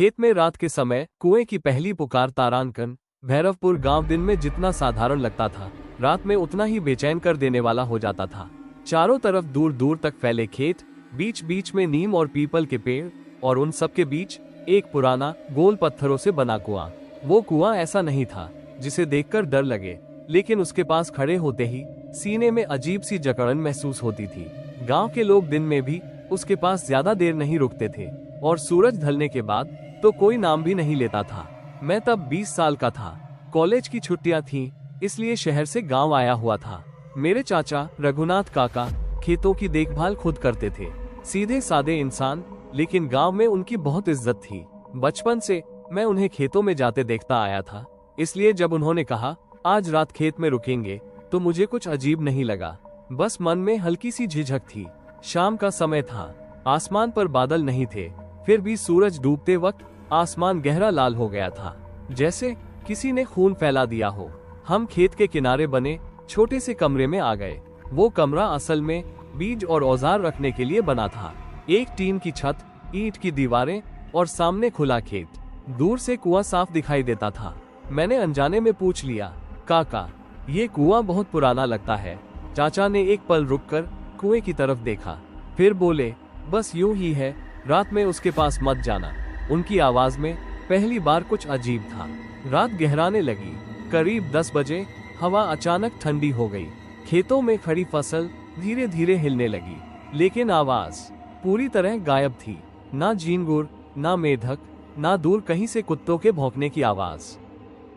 खेत में रात के समय कुएं की पहली पुकार तारांकन भैरवपुर गांव दिन में जितना साधारण लगता था, रात में उतना ही बेचैन कर देने वाला हो जाता था। चारों तरफ दूर दूर तक फैले खेत, बीच बीच में नीम और पीपल के पेड़, और उन सब के बीच एक पुराना गोल पत्थरों से बना कुआं। वो कुआं ऐसा नहीं था जिसे देखकर डर लगे, लेकिन उसके पास खड़े होते ही सीने में अजीब सी जकड़न महसूस होती थी। गांव के लोग दिन में भी उसके पास ज्यादा देर नहीं रुकते थे, और सूरज ढलने के बाद तो कोई नाम भी नहीं लेता था। मैं तब 20 साल का था। कॉलेज की छुट्टियां थीं, इसलिए शहर से गांव आया हुआ था। मेरे चाचा रघुनाथ काका खेतों की देखभाल खुद करते थे। सीधे सादे इंसान, लेकिन गांव में उनकी बहुत इज्जत थी। बचपन से मैं उन्हें खेतों में जाते देखता आया था, इसलिए जब उन्होंने कहा आज रात खेत में रुकेंगे तो मुझे कुछ अजीब नहीं लगा। बस मन में हल्की सी झिझक थी। शाम का समय था, आसमान पर बादल नहीं थे, फिर भी सूरज डूबते वक्त आसमान गहरा लाल हो गया था, जैसे किसी ने खून फैला दिया हो। हम खेत के किनारे बने छोटे से कमरे में आ गए। वो कमरा असल में बीज और औजार रखने के लिए बना था। एक टीन की छत, ईंट की दीवारें और सामने खुला खेत। दूर से कुआं साफ दिखाई देता था। मैंने अनजाने में पूछ लिया, काका ये कुआं बहुत पुराना लगता है। चाचा ने एक पल रुककर कुएं की तरफ देखा, फिर बोले, बस यूं ही है, रात में उसके पास मत जाना। उनकी आवाज में पहली बार कुछ अजीब था। रात गहराने लगी। करीब 10 बजे हवा अचानक ठंडी हो गई। खेतों में खड़ी फसल धीरे धीरे हिलने लगी, लेकिन आवाज पूरी तरह गायब थी। ना झींगुर, ना मेढक, ना दूर कहीं से कुत्तों के भौंकने की आवाज।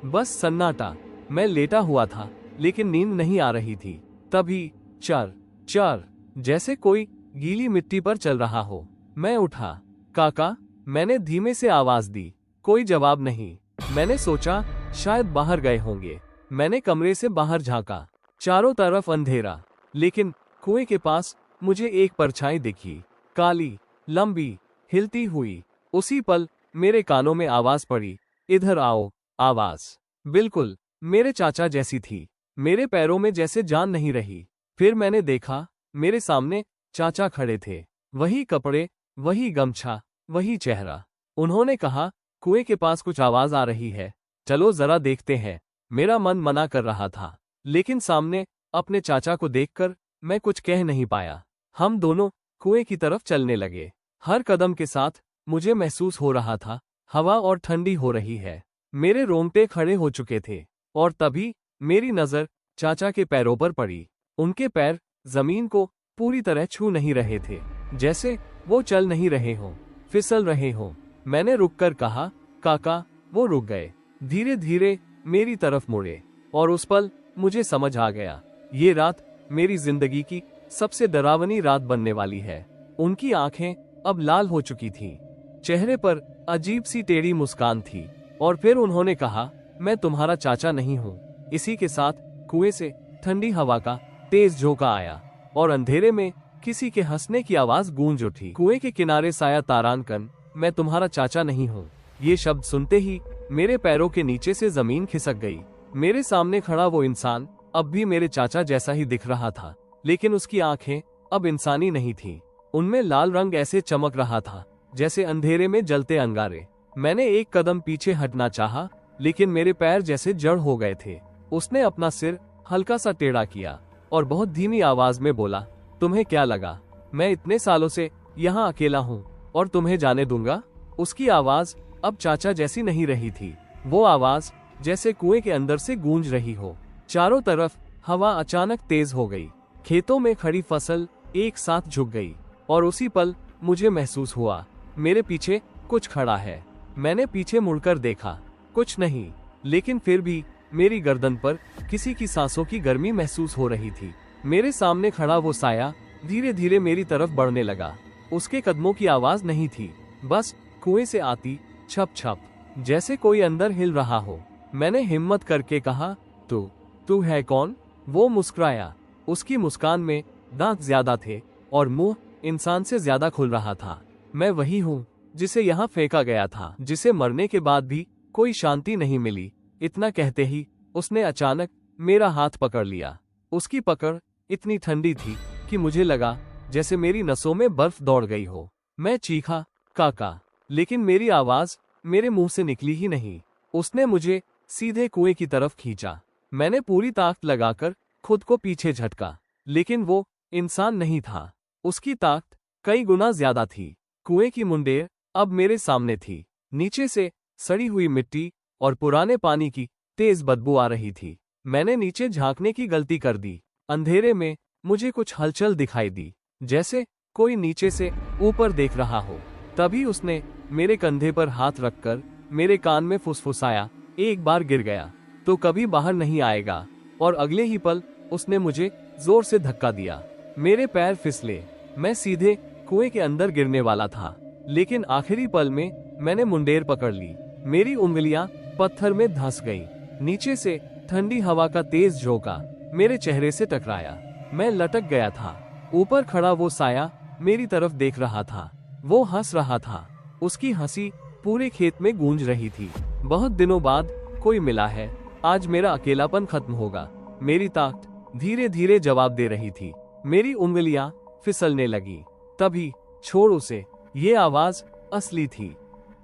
बस सन्नाटा। मैं लेटा हुआ था, लेकिन नींद नहीं आ रही थी। तभी चर चर जैसे कोई गीली मिट्टी पर चल रहा हो। मैं उठा। काका, मैंने धीमे से आवाज दी। कोई जवाब नहीं। मैंने सोचा शायद बाहर गए होंगे। मैंने कमरे से बाहर झांका। चारों तरफ अंधेरा, लेकिन कुएं के पास मुझे एक परछाई दिखी, काली, लंबी, हिलती हुई। उसी पल मेरे कानों में आवाज पड़ी, इधर आओ। आवाज बिल्कुल मेरे चाचा जैसी थी। मेरे पैरों में जैसे जान नहीं रही। फिर मैंने देखा, मेरे सामने चाचा खड़े थे। वही कपड़े, वही गमछा, वही चेहरा। उन्होंने कहा, कुएं के पास कुछ आवाज आ रही है, चलो जरा देखते हैं। मेरा मन मना कर रहा था, लेकिन सामने अपने चाचा को देखकर मैं कुछ कह नहीं पाया। हम दोनों कुएं की तरफ चलने लगे। हर कदम के साथ मुझे महसूस हो रहा था, हवा और ठंडी हो रही है। मेरे रोंगटे खड़े हो चुके थे, और तभी मेरी नजर चाचा के पैरों पर पड़ी। उनके पैर जमीन को पूरी तरह छू नहीं रहे थे, जैसे वो चल नहीं रहे हों, फिसल रहे हों। मैंने रुककर कहा, काका। वो रुक गए, धीरे धीरे मेरी तरफ मुड़े, और उस पल मुझे समझ आ गया, ये रात मेरी जिंदगी की सबसे डरावनी रात बनने वाली है। उनकी आंखें अब लाल हो चुकी थीं, चेहरे पर अजीब सी टेढ़ी मुस्कान थी, और फिर उन्होंने कहा, मैं तुम्हारा चाचा नहीं हूँ। इसी के साथ कुएं से ठंडी हवा का तेज झोंका आया, और अंधेरे में किसी के हंसने की आवाज गूंज उठी। कुएं के किनारे साया तारांकन, मैं तुम्हारा चाचा नहीं हूँ। ये शब्द सुनते ही मेरे पैरों के नीचे से जमीन खिसक गई। मेरे सामने खड़ा वो इंसान अब भी मेरे चाचा जैसा ही दिख रहा था, लेकिन उसकी आंखें अब इंसानी नहीं थीं। उनमें लाल रंग ऐसे चमक रहा था जैसे अंधेरे में जलते अंगारे। मैंने एक कदम पीछे हटना चाहा, लेकिन मेरे पैर जैसे जड़ हो गए थे। उसने अपना सिर हल्का सा टेढ़ा किया और बहुत धीमी आवाज में बोला, तुम्हें क्या लगा मैं इतने सालों से यहाँ अकेला हूँ और तुम्हें जाने दूंगा? उसकी आवाज अब चाचा जैसी नहीं रही थी। वो आवाज जैसे कुएं के अंदर से गूंज रही हो। चारों तरफ हवा अचानक तेज हो गई। खेतों में खड़ी फसल एक साथ झुक गई, और उसी पल मुझे महसूस हुआ, मेरे पीछे कुछ खड़ा है। मैंने पीछे मुड़कर देखा, कुछ नहीं, लेकिन फिर भी मेरी गर्दन पर किसी की सांसों की गर्मी महसूस हो रही थी। मेरे सामने खड़ा वो साया धीरे धीरे मेरी तरफ बढ़ने लगा। उसके कदमों की आवाज नहीं थी, बस कुएं से आती छप छप, जैसे कोई अंदर हिल रहा हो। मैंने हिम्मत करके कहा, तू है कौन? वो मुस्कुराया। उसकी मुस्कान में दांत ज्यादा थे और मुंह इंसान से ज्यादा खुल रहा था। मैं वही हूँ जिसे यहाँ फेंका गया था, जिसे मरने के बाद भी कोई शांति नहीं मिली। इतना कहते ही उसने अचानक मेरा हाथ पकड़ लिया। उसकी पकड़ इतनी ठंडी थी कि मुझे लगा जैसे मेरी नसों में बर्फ दौड़ गई हो। मैं चीखा, काका, लेकिन मेरी आवाज मेरे मुंह से निकली ही नहीं। उसने मुझे सीधे कुएं की तरफ खींचा। मैंने पूरी ताकत लगाकर खुद को पीछे झटका, लेकिन वो इंसान नहीं था। उसकी ताकत कई गुना ज्यादा थी। कुएं की मुंडेर अब मेरे सामने थी। नीचे से सड़ी हुई मिट्टी और पुराने पानी की तेज बदबू आ रही थी। मैंने नीचे झांकने की गलती कर दी। अंधेरे में मुझे कुछ हलचल दिखाई दी, जैसे कोई नीचे से ऊपर देख रहा हो। तभी उसने मेरे कंधे पर हाथ रखकर मेरे कान में फुसफुसाया, एक बार गिर गया तो कभी बाहर नहीं आएगा। और अगले ही पल उसने मुझे जोर से धक्का दिया। मेरे पैर फिसले। मैं सीधे कुएं के अंदर गिरने वाला था, लेकिन आखिरी पल में मैंने मुंडेर पकड़ ली। मेरी उंगलियां पत्थर में धंस गईं। नीचे से ठंडी हवा का तेज झोंका मेरे चेहरे से टकराया। मैं लटक गया था। ऊपर खड़ा वो साया मेरी तरफ देख रहा था। वो हंस रहा था। उसकी हंसी पूरे खेत में गूंज रही थी। बहुत दिनों बाद कोई मिला है, आज मेरा अकेलापन खत्म होगा। मेरी ताकत धीरे धीरे जवाब दे रही थी। मेरी उंगलियां फिसलने लगी। तभी छोड़ उसे, ये आवाज असली थी,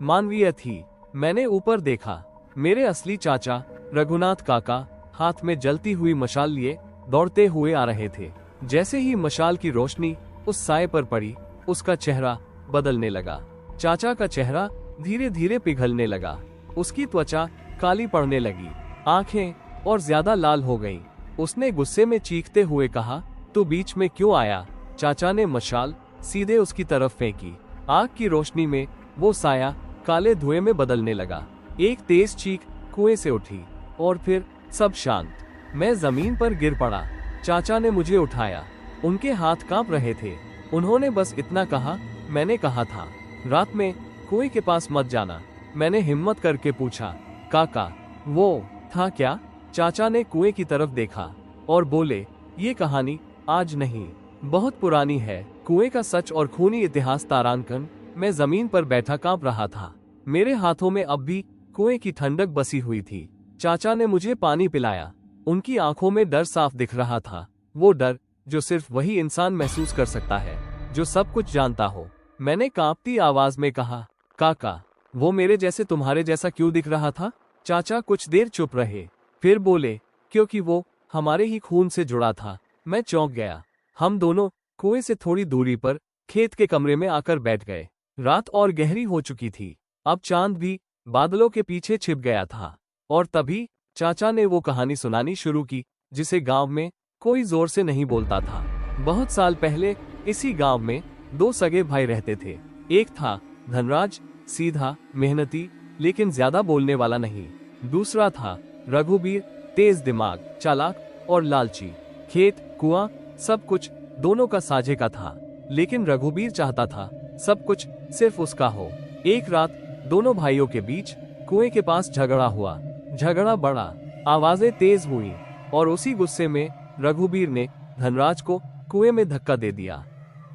मानवीय थी। मैंने ऊपर देखा। मेरे असली चाचा रघुनाथ काका हाथ में जलती हुई मशाल लिए दौड़ते हुए आ रहे थे। जैसे ही मशाल की रोशनी उस साए पर पड़ी, उसका चेहरा बदलने लगा। चाचा का चेहरा धीरे धीरे पिघलने लगा। उसकी त्वचा काली पड़ने लगी, आंखें और ज्यादा लाल हो गईं। उसने गुस्से में चीखते हुए कहा, तू बीच में क्यों आया? चाचा ने मशाल सीधे उसकी तरफ फेंकी। आग की रोशनी में वो साया काले धुएं में बदलने लगा। एक तेज चीख कुएं से उठी और फिर सब शांत। मैं जमीन पर गिर पड़ा। चाचा ने मुझे उठाया। उनके हाथ कांप रहे थे। उन्होंने बस इतना कहा, मैंने कहा था रात में कुएं के पास मत जाना। मैंने हिम्मत करके पूछा, काका वो था क्या? चाचा ने कुएं की तरफ देखा और बोले, ये कहानी आज नहीं, बहुत पुरानी है। कुएं का सच और खूनी इतिहास तारांकन। मैं जमीन पर बैठा कांप रहा था। मेरे हाथों में अब भी कुएं की ठंडक बसी हुई थी। चाचा ने मुझे पानी पिलाया। उनकी आंखों में डर साफ दिख रहा था, वो डर जो सिर्फ वही इंसान महसूस कर सकता है जो सब कुछ जानता हो। मैंने कांपती आवाज में कहा, काका वो मेरे जैसे तुम्हारे जैसा क्यों दिख रहा था? चाचा कुछ देर चुप रहे, फिर बोले, क्योंकि वो हमारे ही खून से जुड़ा था। मैं चौंक गया। हम दोनों कुएं से थोड़ी दूरी पर खेत के कमरे में आकर बैठ गए। रात और गहरी हो चुकी थी। अब चांद भी बादलों के पीछे छिप गया था। और तभी चाचा ने वो कहानी सुनानी शुरू की जिसे गांव में कोई जोर से नहीं बोलता था। बहुत साल पहले इसी गांव में दो सगे भाई रहते थे। एक था धनराज, सीधा, मेहनती, लेकिन ज्यादा बोलने वाला नहीं। दूसरा था रघुबीर, तेज दिमाग, चालाक और लालची। खेत, कुआं, सब कुछ दोनों का साझे का था, लेकिन रघुबीर चाहता था सब कुछ सिर्फ उसका हो। एक रात दोनों भाइयों के बीच कुएं के पास झगड़ा हुआ। झगड़ा बढ़ा, आवाजें तेज हुई और उसी गुस्से में रघुबीर ने धनराज को कुएं में धक्का दे दिया।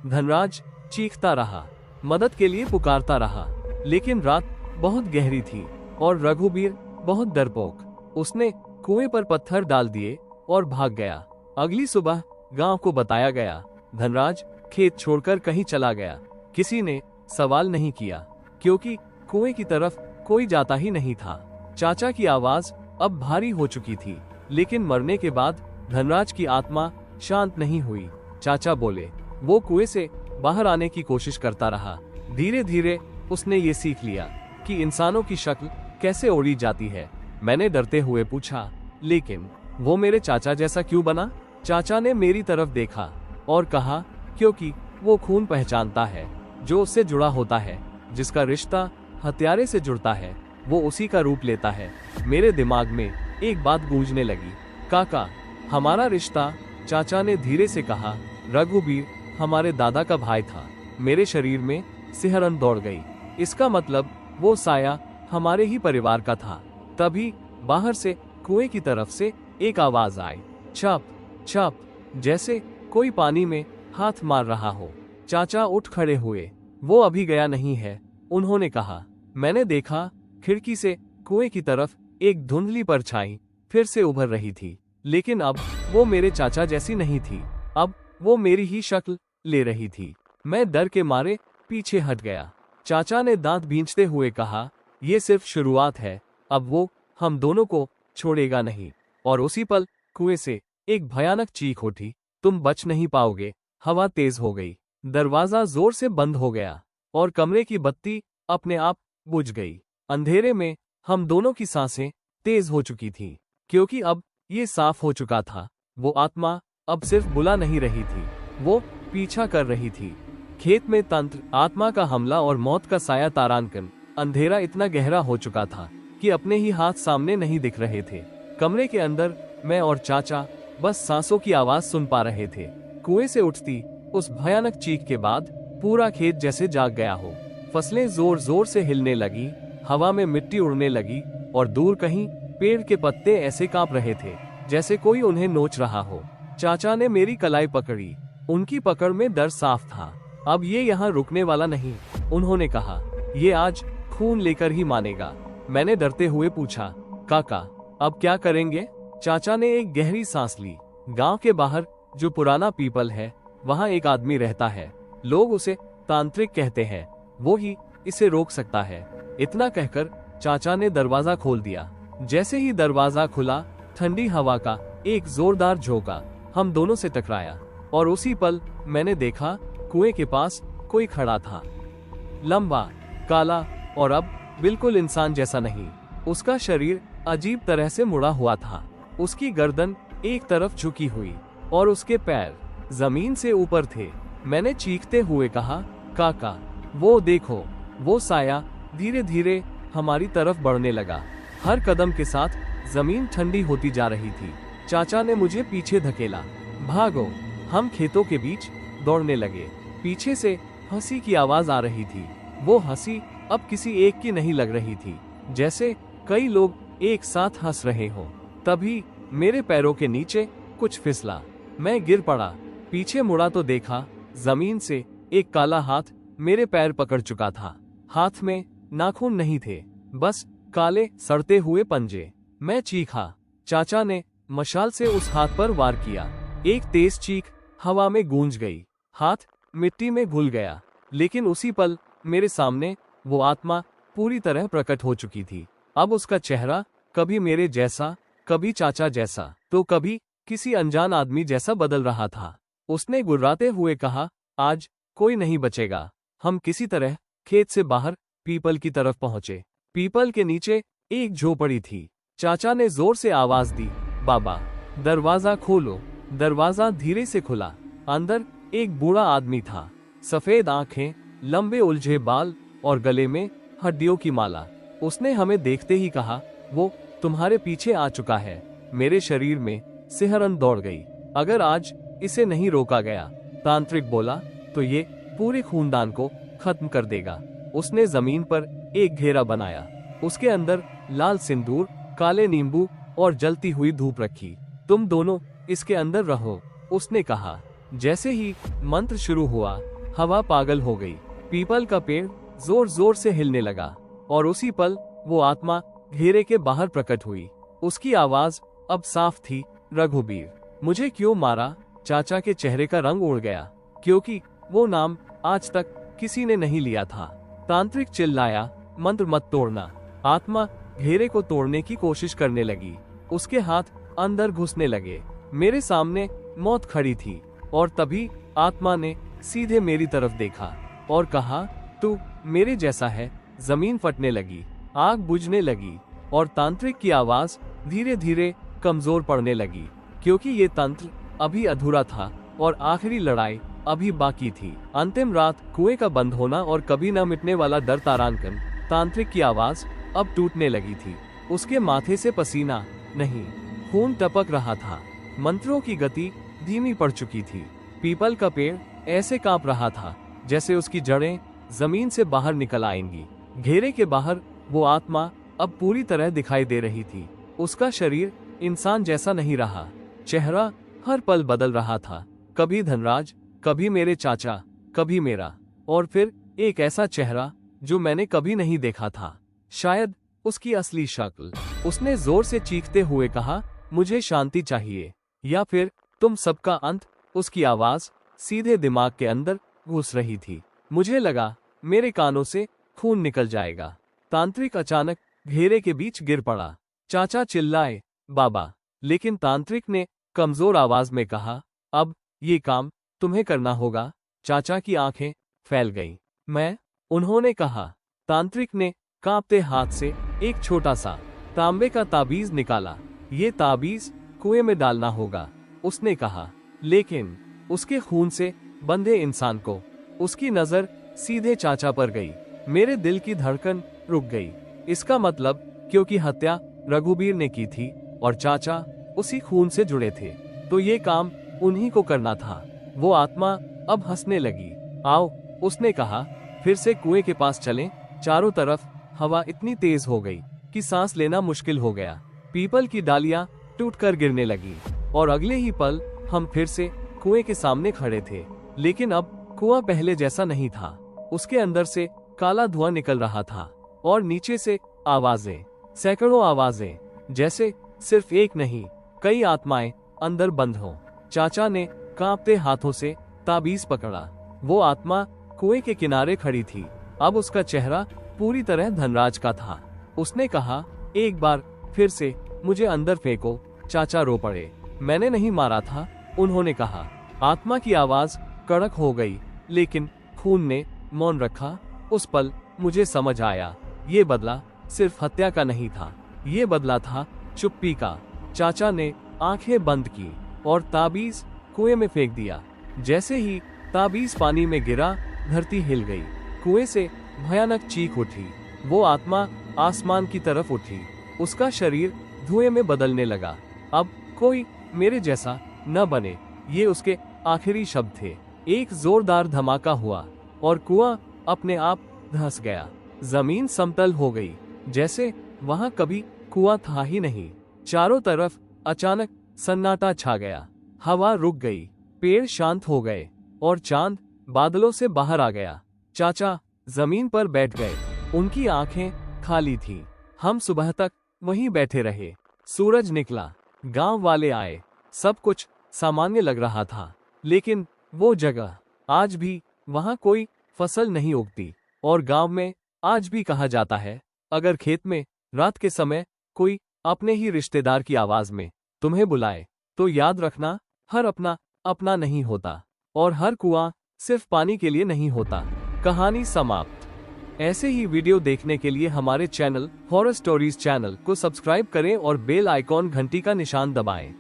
धनराज चीखता रहा, मदद के लिए पुकारता रहा, लेकिन रात बहुत गहरी थी और रघुबीर बहुत डरपोक। उसने कुएं पर पत्थर डाल दिए और भाग गया। अगली सुबह गांव को बताया गया, धनराज खेत छोड़कर कहीं चला गया। किसी ने सवाल नहीं किया, क्योंकि कुएं की तरफ कोई जाता ही नहीं था। चाचा की आवाज अब भारी हो चुकी थी, लेकिन मरने के बाद धनराज की आत्मा शांत नहीं हुई। चाचा बोले, वो कुएं से बाहर आने की कोशिश करता रहा। धीरे धीरे उसने ये सीख लिया कि इंसानों की शक्ल कैसे ओढ़ी जाती है। मैंने डरते हुए पूछा, लेकिन वो मेरे चाचा जैसा क्यों बना? चाचा ने मेरी तरफ देखा और कहा, क्योंकि वो खून पहचानता है जो उससे जुड़ा होता है। जिसका रिश्ता हत्यारे से जुड़ता है वो उसी का रूप लेता है। मेरे दिमाग में एक बात गूंजने लगी, काका हमारा रिश्ता। चाचा ने धीरे से कहा, रघुबीर हमारे दादा का भाई था। मेरे शरीर में सिहरन दौड़ गई। इसका मतलब वो साया हमारे ही परिवार का था। तभी बाहर से कुएं की तरफ से एक आवाज आई, छप छप, जैसे कोई पानी में हाथ मार रहा हो। चाचा उठ खड़े हुए। वो अभी गया नहीं है, उन्होंने कहा। मैंने देखा, खिड़की से कुएं की तरफ एक धुंधली परछाई फिर से उभर रही थी, लेकिन अब वो मेरे चाचा जैसी नहीं थी। अब वो मेरी ही शक्ल ले रही थी। मैं डर के मारे पीछे हट गया। चाचा ने दांत भींचते हुए कहा, ये सिर्फ शुरुआत है, अब वो हम दोनों को छोड़ेगा नहीं। और उसी पल कुएं से एक भयानक चीख उठी, तुम बच नहीं पाओगे। हवा तेज हो गई, दरवाजा जोर से बंद हो गया और कमरे की बत्ती अपने आप बुझ गई। अंधेरे में हम दोनों की सांसें तेज हो चुकी थी, क्योंकि अब ये साफ हो चुका था, वो आत्मा अब सिर्फ बुला नहीं रही थी, वो पीछा कर रही थी। खेत में तंत्र, आत्मा का हमला और मौत का साया तारांकन। अंधेरा इतना गहरा हो चुका था कि अपने ही हाथ सामने नहीं दिख रहे थे। कमरे के अंदर मैं और चाचा बस सांसों की आवाज सुन पा रहे थे। कुएं से उठती उस भयानक चीख के बाद पूरा खेत जैसे जाग गया हो। फसलें जोर जोर से हिलने लगी, हवा में मिट्टी उड़ने लगी और दूर कहीं पेड़ के पत्ते ऐसे कांप रहे थे जैसे कोई उन्हें नोच रहा हो। चाचा ने मेरी कलाई पकड़ी, उनकी पकड़ में डर साफ था। अब ये यहाँ रुकने वाला नहीं, उन्होंने कहा, ये आज खून लेकर ही मानेगा। मैंने डरते हुए पूछा, काका अब क्या करेंगे? चाचा ने एक गहरी सांस ली। गांव के बाहर जो पुराना पीपल है, वहाँ एक आदमी रहता है, लोग उसे तांत्रिक कहते हैं, वो ही इसे रोक सकता है। इतना कहकर चाचा ने दरवाजा खोल दिया। जैसे ही दरवाजा खुला, ठंडी हवा का एक जोरदार झोंका हम दोनों से टकराया और उसी पल मैंने देखा कुएं के पास कोई खड़ा था, लंबा, काला और अब बिल्कुल इंसान जैसा नहीं। उसका शरीर अजीब तरह से मुड़ा हुआ था, उसकी गर्दन एक तरफ झुकी हुई और उसके पैर जमीन से ऊपर थे। मैंने चीखते हुए कहा, काका वो देखो। वो साया धीरे धीरे हमारी तरफ बढ़ने लगा। हर कदम के साथ जमीन ठंडी होती जा रही थी। चाचा ने मुझे पीछे धकेला, भागो। हम खेतों के बीच दौड़ने लगे। पीछे से हंसी की आवाज आ रही थी। वो हंसी अब किसी एक की नहीं लग रही थी, जैसे कई लोग एक साथ हंस रहे हो। तभी मेरे पैरों के नीचे कुछ फिसला, मैं गिर पड़ा। पीछे मुड़ा तो देखा जमीन से एक काला हाथ मेरे पैर पकड़ चुका था। हाथ में नाखून नहीं थे, बस काले सड़ते हुए पंजे। मैं चीखा। चाचा ने मशाल से उस हाथ पर वार किया। एक तेज चीख हवा में गूंज गई, हाथ मिट्टी में घुल गया। लेकिन उसी पल मेरे सामने वो आत्मा पूरी तरह प्रकट हो चुकी थी। अब उसका चेहरा कभी मेरे जैसा, कभी चाचा जैसा, तो कभी किसी अनजान आदमी जैसा बदल रहा था। उसने गुर्राते हुए कहा, आज कोई नहीं बचेगा। हम किसी तरह खेत से बाहर पीपल की तरफ पहुंचे। पीपल के नीचे एक झोपड़ी थी। चाचा ने जोर से आवाज दी, बाबा दरवाजा खोलो। दरवाजा धीरे से खुला। अंदर एक बूढ़ा आदमी था, सफेद आंखें, लंबे उलझे बाल और गले में हड्डियों की माला। उसने हमें देखते ही कहा, वो तुम्हारे पीछे आ चुका है। मेरे शरीर में सिहरन दौड़ गई। अगर आज इसे नहीं रोका गया, तांत्रिक बोला, तो ये पूरे खूनदान को खत्म कर देगा। उसने जमीन पर एक घेरा बनाया, उसके अंदर लाल सिंदूर, काले नींबू और जलती हुई धूप रखी। तुम दोनों इसके अंदर रहो, उसने कहा। जैसे ही मंत्र शुरू हुआ, हवा पागल हो गई। पीपल का पेड़ जोर जोर से हिलने लगा और उसी पल वो आत्मा घेरे के बाहर प्रकट हुई। उसकी आवाज अब साफ थी, रघुबीर। मुझे क्यों मारा? चाचा के चेहरे का रंग उड़ गया, क्योंकि वो नाम आज तक किसी ने नहीं लिया था। तांत्रिक चिल्लाया, मंत्र मत तोड़ना। आत्मा घेरे को तोड़ने की कोशिश करने लगी। उसके हाथ अंदर घुसने लगे। मेरे सामने मौत खड़ी थी और तभी आत्मा ने सीधे मेरी तरफ देखा और कहा, तू मेरे जैसा है। जमीन फटने लगी, आग बुझने लगी और तांत्रिक की आवाज धीरे धीरे कमजोर पड़ने लगी, क्योंकि ये तंत्र अभी अधूरा था और आखिरी लड़ाई अभी बाकी थी। अंतिम रात, कुएं का बंद होना और कभी न मिटने वाला डर। तारांकन। तांत्रिक की आवाज अब टूटने लगी थी। उसके माथे से पसीना नहीं, खून टपक रहा था। मंत्रों की गति धीमी पड़ चुकी थी। पीपल का पेड़ ऐसे कांप रहा था जैसे उसकी जड़ें जमीन से बाहर निकल आएंगी। घेरे के बाहर वो आत्मा अब पूरी तरह दिखाई दे रही थी। उसका शरीर इंसान जैसा नहीं रहा, चेहरा हर पल बदल रहा था। कभी धनराज, कभी मेरे चाचा, कभी मेरा, और फिर एक ऐसा चेहरा जो मैंने कभी नहीं देखा था, शायद उसकी असली शक्ल। उसने जोर से चीखते हुए कहा, मुझे शांति चाहिए या फिर तुम सबका अंत। उसकी आवाज सीधे दिमाग के अंदर घुस रही थी। मुझे लगा मेरे कानों से खून निकल जाएगा। तांत्रिक अचानक घेरे के बीच गिर पड़ा। चाचा चिल्लाए, बाबा, लेकिन तांत्रिक ने कमजोर आवाज में कहा, अब ये काम तुम्हें करना होगा। चाचा की आंखें फैल गईं। मैं? उन्होंने कहा। तांत्रिक ने कांपते हाथ से एक छोटा सा तांबे का ताबीज निकाला। ये ताबीज कुएं में डालना होगा, उसने कहा। लेकिन उसके खून से बंधे इंसान को। उसकी नजर सीधे चाचा पर गई। मेरे दिल की धड़कन रुक गई। इसका मतलब, क्योंकि हत्या रघुबीर ने की थी और चाचा उसी खून से जुड़े थे, तो ये काम उन्हीं को करना था। वो आत्मा अब हंसने लगी। आओ, उसने कहा, फिर से कुएं के पास चलें। चारों तरफ हवा इतनी तेज हो गई कि सांस लेना मुश्किल हो गया। पीपल की डालियां टूटकर गिरने लगी और अगले ही पल हम फिर से कुएं के सामने खड़े थे। लेकिन अब कुआं पहले जैसा नहीं था। उसके अंदर से काला धुआं निकल रहा था और नीचे से आवाजें, सैकड़ों आवाजें, जैसे सिर्फ एक नहीं, कई आत्माएं अंदर बंद हों। चाचा ने कांपते हाथों से ताबीज पकड़ा। वो आत्मा कुएं के किनारे खड़ी थी। अब उसका चेहरा पूरी तरह धनराज का था। उसने कहा, एक बार फिर से मुझे अंदर फेंको। चाचा रो पड़े। मैंने नहीं मारा था, उन्होंने कहा। आत्मा की आवाज कड़क हो गई, लेकिन खून ने मौन रखा। उस पल मुझे समझ आया, ये बदला सिर्फ हत्या का नहीं था, ये बदला था चुप्पी का। चाचा ने आंखें बंद की और ताबीज कुएं में फेंक दिया। जैसे ही ताबीज पानी में गिरा, धरती हिल गई। कुएं से भयानक चीख उठी। वो आत्मा आसमान की तरफ उठी। उसका शरीर धुएं में बदलने लगा। अब कोई मेरे जैसा न बने, ये उसके आखिरी शब्द थे। एक जोरदार धमाका हुआ और कुआं अपने आप धंस गया। जमीन समतल हो गई, जैसे वहां कभी कुआं था ही नहीं। चारों तरफ अचानक सन्नाटा छा गया। हवा रुक गई, पेड़ शांत हो गए और चांद बादलों से बाहर आ गया। चाचा जमीन पर बैठ गए। उनकी आंखें खाली थीं। हम सुबह तक वहीं बैठे रहे। सूरज निकला, गांव वाले आए। सब कुछ सामान्य लग रहा था, लेकिन वो जगह, आज भी वहां कोई फसल नहीं उगती और गांव में आज भी कहा जाता है, अगर खेत में रात के समय कोई अपने ही रिश्तेदार की आवाज में तुम्हें बुलाए, तो याद रखना, हर अपना अपना नहीं होता और हर कुआं सिर्फ पानी के लिए नहीं होता। कहानी समाप्त। ऐसे ही वीडियो देखने के लिए हमारे चैनल हॉरर स्टोरीज चैनल को सब्सक्राइब करें और बेल आइकॉन घंटी का निशान दबाएं।